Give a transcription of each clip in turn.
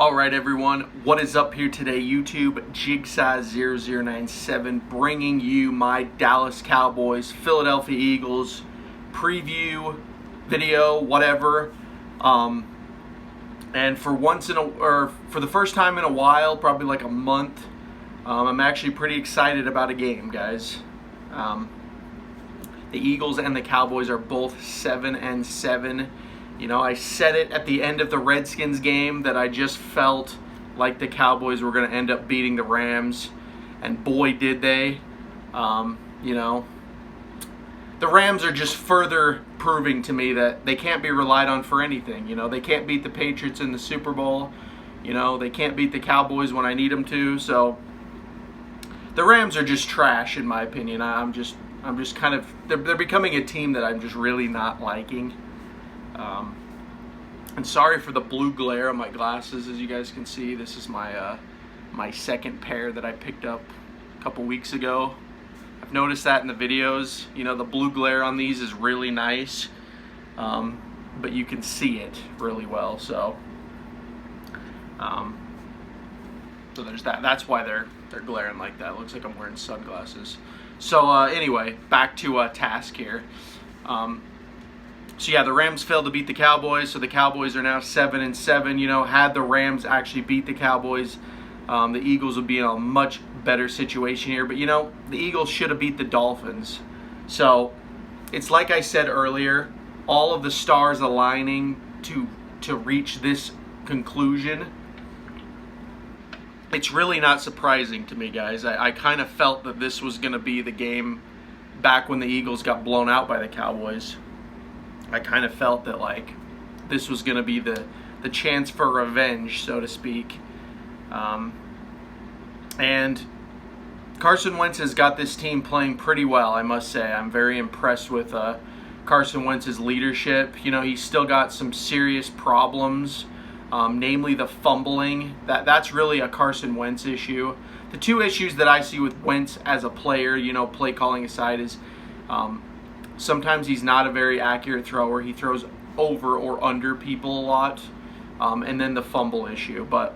Alright everyone, what is up here today YouTube? Jigsaw0097 bringing you my Dallas Cowboys, Philadelphia Eagles preview video, whatever. And for the first time in a while, probably like a month, I'm actually pretty excited about a game, guys. The Eagles and the Cowboys are both 7-7. You know, I said it at the end of the Redskins game that I just felt like the Cowboys were going to end up beating the Rams, and boy did they. You know, the Rams are just further proving to me that they can't be relied on for anything. You know, they can't beat the Patriots in the Super Bowl. You know, they can't beat the Cowboys when I need them to. So the Rams are just trash, in my opinion. I'm just kind of they're becoming a team that I'm just really not liking. And sorry for the blue glare on my glasses. As you guys can see, this is my my second pair that I picked up a couple weeks ago. I've noticed that in the videos. You know, the blue glare on these is really nice, but you can see it really well. So, so there's that. That's why they're glaring like that. It looks like I'm wearing sunglasses. So anyway, back to task here. So yeah, the Rams failed to beat the Cowboys, so the Cowboys are now 7-7. You know, had the Rams actually beat the Cowboys, the Eagles would be in a much better situation here. But you know, the Eagles should have beat the Dolphins. So it's like I said earlier, all of the stars aligning to reach this conclusion. It's really not surprising to me, guys. I kind of felt that this was going to be the game back when the Eagles got blown out by the Cowboys. I kind of felt that like this was going to be the chance for revenge, so to speak. And Carson Wentz has got this team playing pretty well, I must say. I'm very impressed with Carson Wentz's leadership. You know, he's still got some serious problems, namely the fumbling. That's really a Carson Wentz issue. The two issues that I see with Wentz as a player, you know, play calling aside, is sometimes he's not a very accurate thrower. He throws over or under people a lot. And then the fumble issue. But,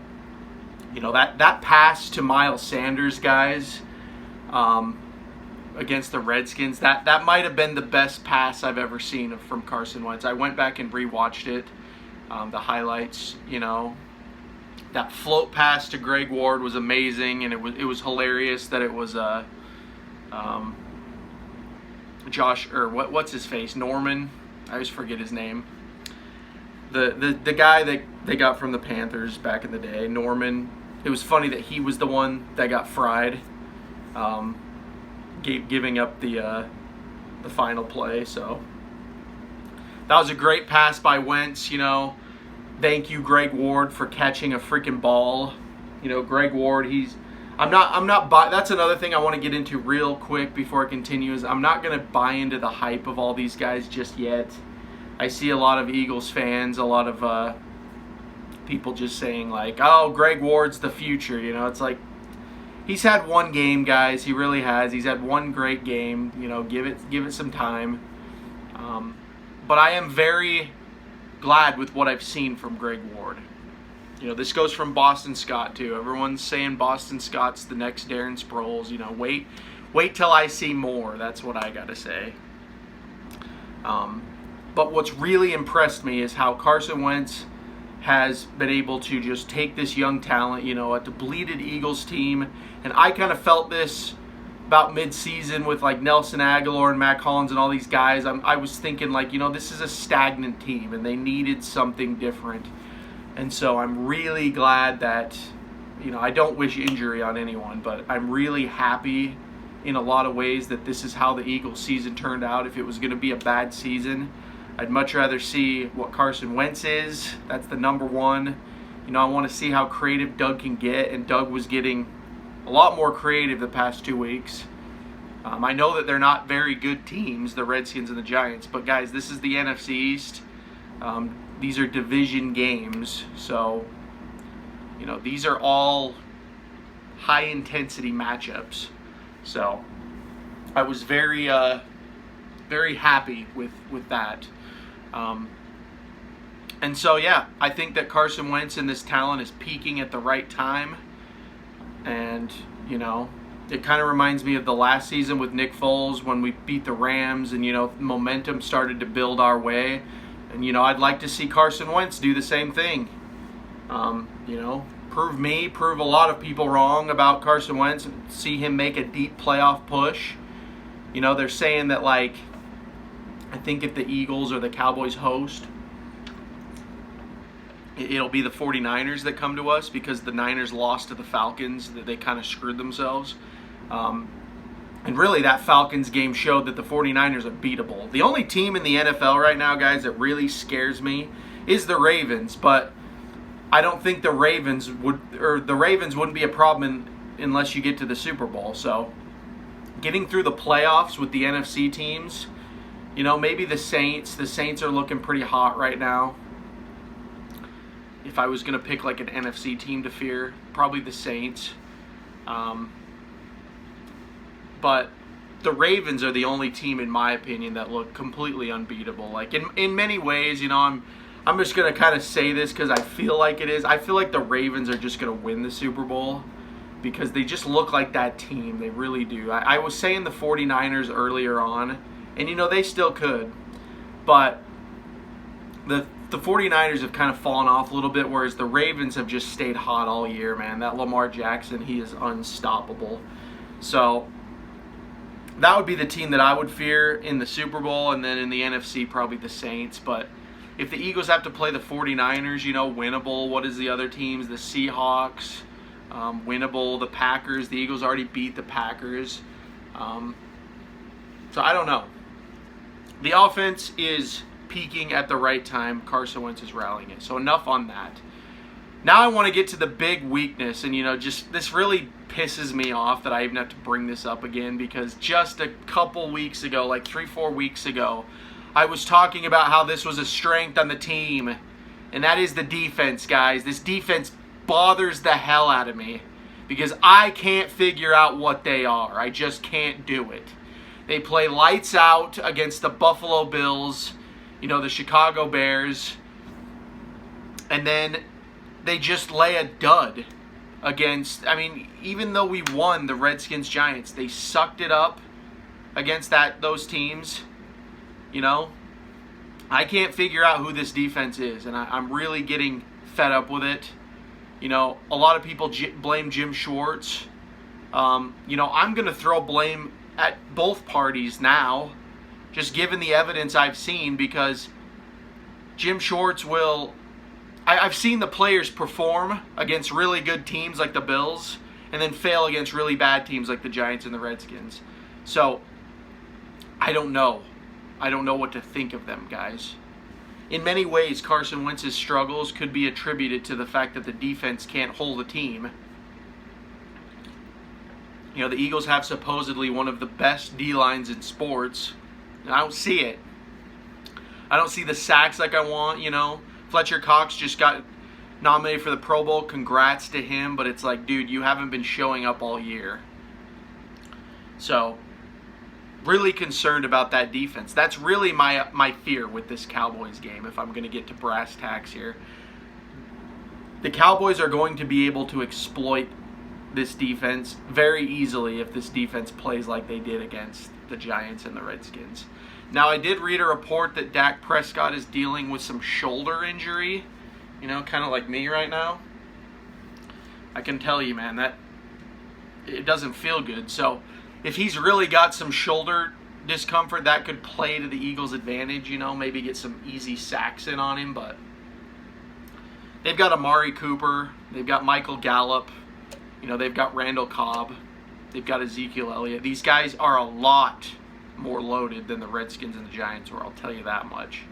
you know, that pass to Miles Sanders, guys, against the Redskins, that might have been the best pass I've ever seen from Carson Wentz. I went back and rewatched it, the highlights, you know. That float pass to Greg Ward was amazing, and it was hilarious that it was Josh, or what's his face, Norman, I always forget his name, the guy that they got from the Panthers back in the day, Norman. It was funny that he was the one that got fried, giving up the final play. So that was a great pass by Wentz. You know, thank you, Greg Ward, for catching a freaking ball. You know, Greg Ward, that's another thing I want to get into real quick before I continue, is I'm not going to buy into the hype of all these guys just yet. I see a lot of Eagles fans, a lot of people just saying like, oh, Greg Ward's the future. You know, it's like, he's had one game, guys. He really has. He's had one great game. You know, give it some time. But I am very glad with what I've seen from Greg Ward. You know, this goes from Boston Scott too. Everyone's saying Boston Scott's the next Darren Sproles. You know, wait till I see more. That's what I gotta say. But what's really impressed me is how Carson Wentz has been able to just take this young talent, you know, a depleted Eagles team. And I kind of felt this about mid-season with like Nelson Aguilar and Mac Hollins and all these guys. I was thinking like, you know, this is a stagnant team and they needed something different. And so I'm really glad that, you know, I don't wish injury on anyone, but I'm really happy in a lot of ways that this is how the Eagles season turned out. If it was going to be a bad season, I'd much rather see what Carson Wentz is. That's the number one. You know, I want to see how creative Doug can get, and Doug was getting a lot more creative the past 2 weeks. I know that they're not very good teams, the Redskins and the Giants, but guys, this is the NFC East. These are division games, so, you know, these are all high-intensity matchups. So I was very happy with that. And so, yeah, I think that Carson Wentz and this talent is peaking at the right time. And, it kind of reminds me of the last season with Nick Foles when we beat the Rams and, momentum started to build our way. And, I'd like to see Carson Wentz do the same thing. Prove a lot of people wrong about Carson Wentz and see him make a deep playoff push. They're saying that, I think if the Eagles or the Cowboys host, it'll be the 49ers that come to us because the Niners lost to the Falcons. That they kind of screwed themselves. And really, that Falcons game showed that the 49ers are beatable. The only team in the NFL right now, guys, that really scares me is the Ravens. But I don't think the Ravens wouldn't be a problem unless you get to the Super Bowl. So getting through the playoffs with the NFC teams, maybe the Saints. The Saints are looking pretty hot right now. If I was going to pick an NFC team to fear, probably the Saints. But the Ravens are the only team, in my opinion, that look completely unbeatable. In many ways, I'm just going to kind of say this because I feel like it is. I feel like the Ravens are just going to win the Super Bowl because they just look like that team. They really do. I was saying the 49ers earlier on, and, they still could. But the 49ers have kind of fallen off a little bit, whereas the Ravens have just stayed hot all year, man. That Lamar Jackson, he is unstoppable. So that would be the team that I would fear in the Super Bowl, and then in the NFC, probably the Saints. But if the Eagles have to play the 49ers, winnable. What is the other teams? The Seahawks, winnable. The Packers, the Eagles already beat the Packers. So I don't know. The offense is peaking at the right time. Carson Wentz is rallying it. So enough on that. Now I want to get to the big weakness, and just this really pisses me off that I even have to bring this up again because just a couple weeks ago, 3-4 weeks ago, I was talking about how this was a strength on the team, and that is the defense, guys. This defense bothers the hell out of me because I can't figure out what they are. I just can't do it. They play lights out against the Buffalo Bills, the Chicago Bears, and then they just lay a dud against, even though we won the Redskins Giants, they sucked it up against those teams. I can't figure out who this defense is, and I'm really getting fed up with it. A lot of people blame Jim Schwartz. I'm going to throw blame at both parties now, just given the evidence I've seen, because Jim Schwartz I've seen the players perform against really good teams like the Bills and then fail against really bad teams like the Giants and the Redskins. So, I don't know. I don't know what to think of them, guys. In many ways, Carson Wentz's struggles could be attributed to the fact that the defense can't hold a team. The Eagles have supposedly one of the best D-lines in sports. And I don't see it. I don't see the sacks like I want, Fletcher Cox just got nominated for the Pro Bowl. Congrats to him. But it's dude, you haven't been showing up all year. So, really concerned about that defense. That's really my fear with this Cowboys game, if I'm going to get to brass tacks here. The Cowboys are going to be able to exploit this defense very easily if this defense plays like they did against the Giants and the Redskins. Now, I did read a report that Dak Prescott is dealing with some shoulder injury, kind of like me right now. I can tell you, man, that it doesn't feel good. So, if he's really got some shoulder discomfort, that could play to the Eagles' advantage, maybe get some easy sacks in on him. But they've got Amari Cooper, they've got Michael Gallup, they've got Randall Cobb, they've got Ezekiel Elliott. These guys are a lot more loaded than the Redskins and the Giants were, I'll tell you that much.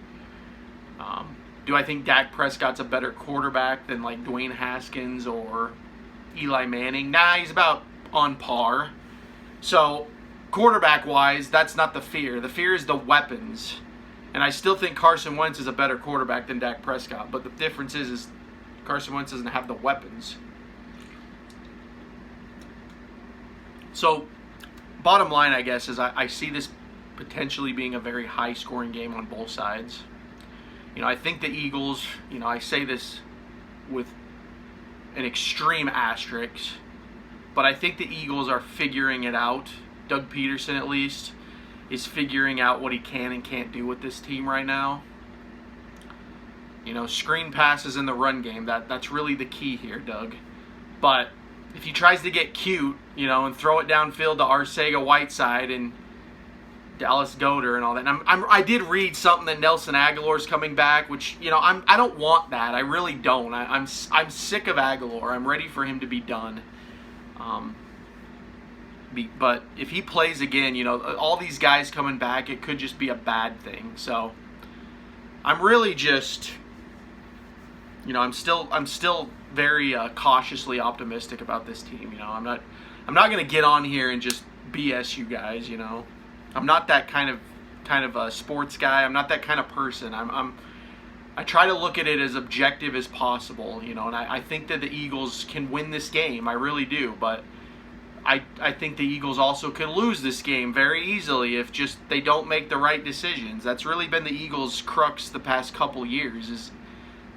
Do I think Dak Prescott's a better quarterback than Dwayne Haskins or Eli Manning? Nah, he's about on par. So, quarterback-wise, that's not the fear. The fear is the weapons. And I still think Carson Wentz is a better quarterback than Dak Prescott. But the difference is Carson Wentz doesn't have the weapons. So, bottom line, I guess, is I see this potentially being a very high-scoring game on both sides. I think the Eagles, I say this with an extreme asterisk, but I think the Eagles are figuring it out. Doug Peterson, at least, is figuring out what he can and can't do with this team right now. Screen passes in the run game, that's really the key here, Doug. But if he tries to get cute, and throw it downfield to Arcega-Whiteside and Dallas Goedert and all that. And I did read something that Nelson Aguilar's coming back, which, I don't want that. I really don't. I'm sick of Aguilar. I'm ready for him to be done. But if he plays again, all these guys coming back, it could just be a bad thing. So I'm really just, I'm still very cautiously optimistic about this team. I'm not going to get on here and just BS you guys. I'm not that kind of a sports guy. I'm not that kind of person. I try to look at it as objective as possible, and I think that the Eagles can win this game. I really do, but I think the Eagles also could lose this game very easily if just they don't make the right decisions. That's really been the Eagles' crux the past couple years, is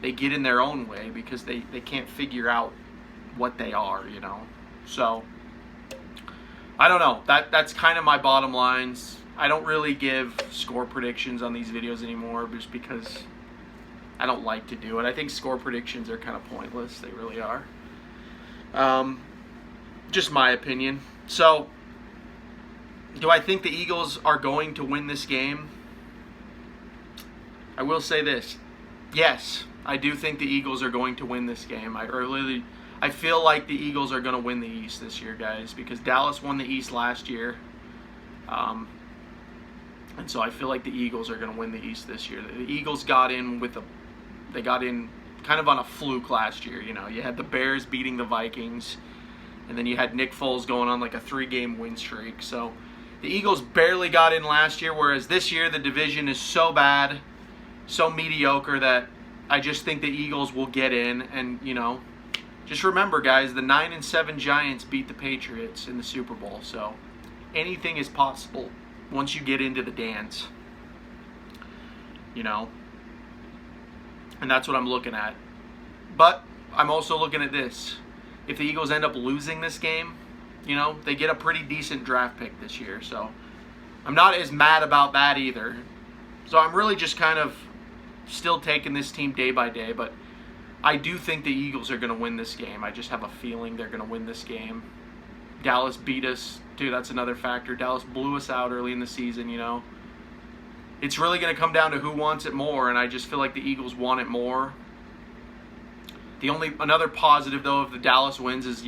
they get in their own way because they can't figure out what they are, So I don't know. That's kind of my bottom lines. I don't really give score predictions on these videos anymore just because I don't like to do it. I think score predictions are kind of pointless. They really are. Just my opinion. So, do I think the Eagles are going to win this game? I will say this. Yes, I do think the Eagles are going to win this game. I feel like the Eagles are going to win the East this year, guys, because Dallas won the East last year. And so I feel like the Eagles are going to win the East this year. The Eagles got in kind of on a fluke last year. You had the Bears beating the Vikings, and then you had Nick Foles going on like a 3-game win streak. So the Eagles barely got in last year, whereas this year the division is so bad, so mediocre that I just think the Eagles will get in. And, just remember, guys, the 9-7 Giants beat the Patriots in the Super Bowl. So anything is possible once you get into the dance. And that's what I'm looking at. But I'm also looking at this. If the Eagles end up losing this game, they get a pretty decent draft pick this year. So I'm not as mad about that either. So I'm really just kind of still taking this team day by day. But I do think the Eagles are going to win this game. I just have a feeling they're going to win this game. Dallas beat us. Dude, that's another factor. Dallas blew us out early in the season, It's really going to come down to who wants it more, and I just feel like the Eagles want it more. Another positive, though, if the Dallas wins is,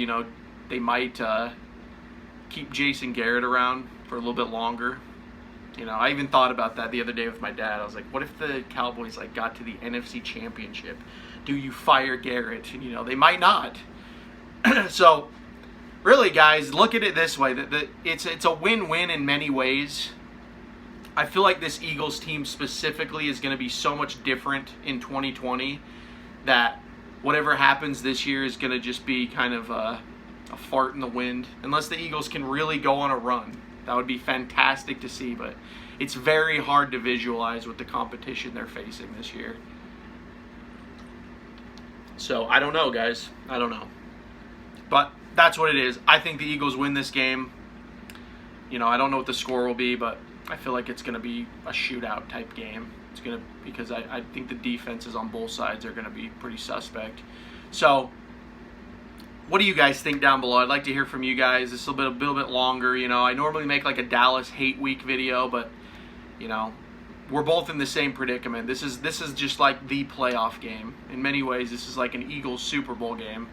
they might keep Jason Garrett around for a little bit longer. I even thought about that the other day with my dad. I was like, what if the Cowboys got to the NFC Championship? Do you fire Garrett? They might not. So, really, guys, look at it this way. It's a win-win in many ways. I feel like this Eagles team specifically is going to be so much different in 2020 that whatever happens this year is going to just be kind of a fart in the wind. Unless the Eagles can really go on a run. That would be fantastic to see, but it's very hard to visualize with the competition they're facing this year. So, I don't know, guys. I don't know. But that's what it is. I think the Eagles win this game. I don't know what the score will be, but I feel like it's going to be a shootout type game. Because I think the defenses on both sides are going to be pretty suspect. So, what do you guys think down below? I'd like to hear from you guys. This will be a little bit longer. I normally make like a Dallas hate week video, but we're both in the same predicament. This is just like the playoff game. In many ways, this is like an Eagles Super Bowl game.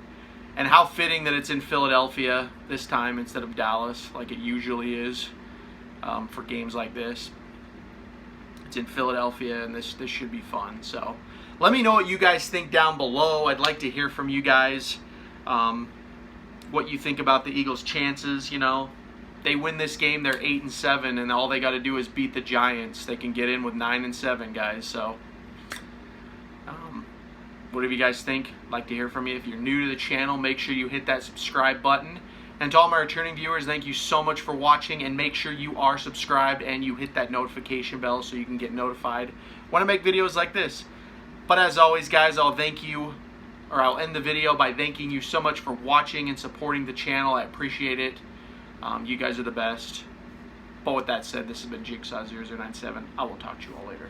And how fitting that it's in Philadelphia this time instead of Dallas, like it usually is for games like this. It's in Philadelphia, and this should be fun. So let me know what you guys think down below. I'd like to hear from you guys. What you think about the Eagles' chances. They win this game, they're 8-7, and all they got to do is beat the Giants. They can get in with 9-7, guys. So, whatever you guys think, I'd like to hear from you. If you're new to the channel, make sure you hit that subscribe button. And to all my returning viewers, thank you so much for watching, and make sure you are subscribed and you hit that notification bell so you can get notified when I make videos like this. But as always, guys, I'll end the video by thanking you so much for watching and supporting the channel. I appreciate it. You guys are the best. But with that said, this has been Jigsaw0097. I will talk to you all later.